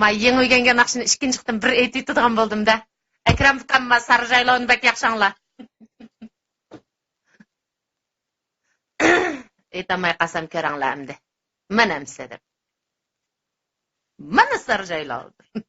Ма ең үйгенген ақшыны ішкен жықтым бір ет етудіған болдым да. Әкрам тұқамма сары жайлауын бәк яқшаңла. Етамай қасам көраңла әмді. Мен әмседім. Мен сары жайлауды.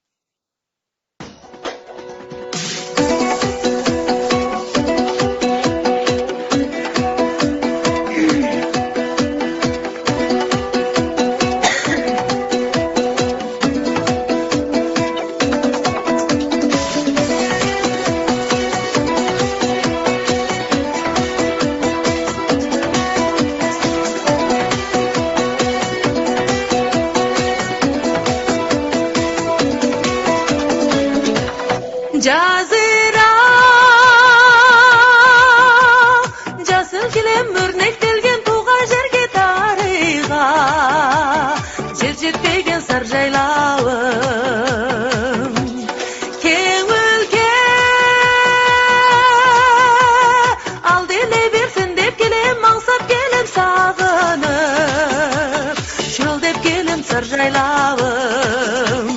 Жазира жасыл кілем өрнектелген туған жерге тарыға жер жетпеген сар жайлауым кең өлке ал деле берсін деп келем аңсап келем сағынып шөл деп келем сар жайлауым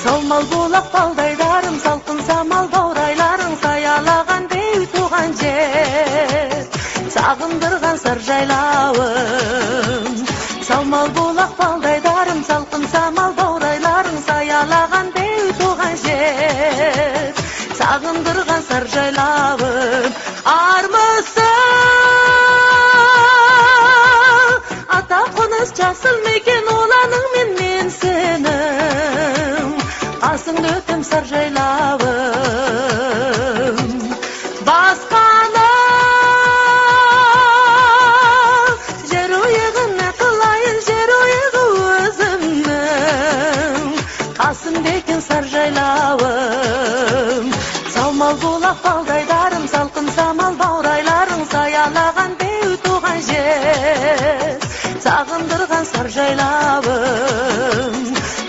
салмал болақ балдайдарым салқын самал баурайларың саялаған бей туған жер сағындырған сар жайлауым салмал болақ балдайдарым салқын самал баурайларың саялаған бей туған жер сағындырған сар жайлауым армысың ата қоныс жасыл мекен оланың мен сенің қасыңды өтім сар жайлауым басқаны жер ойығына қылайын жер ойығы өзімнің қасымда екен сар жайлауым салмал болақ балдайдарым салқын самал баурайларың саялаған бей туған жер сағындырған сар жайлауым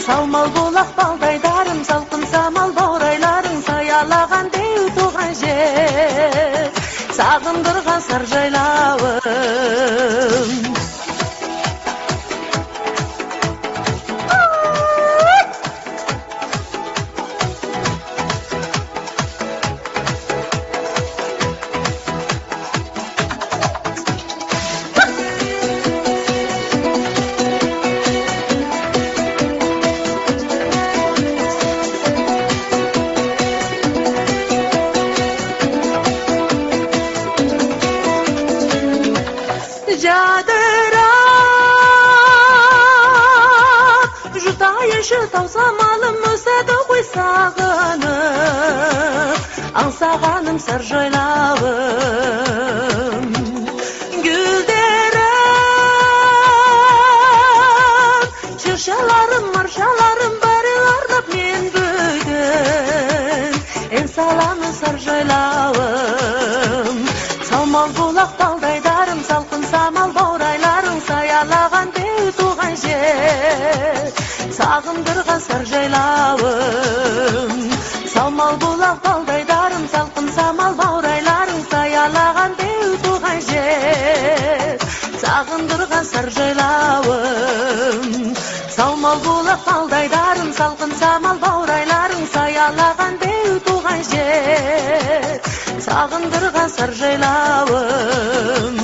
салмал болақ балдайдарым салқын самал баурайларың саялаған бей туған жер сағындырған сар жайлауым жадырап жұтайыншы таусамалым өседі ғой сағынып аңсағаным сар жайлауым гүлдерім шыршаларым маршаларым бәрі арнап мен бүгін ән саламын сар жайлауым салмал болақ балдайдарым салқын самал баурайларың саялаған бей туған жер сағындырған сар жайлауым салмал болақ балдайдарым салқын самал баурайларың саялаған бей туған жер сағындырған сар жайлауым салмал болақ балдайдарым салқын самал баурайларың саялаған бей туған жер сағындырған сар жайлауым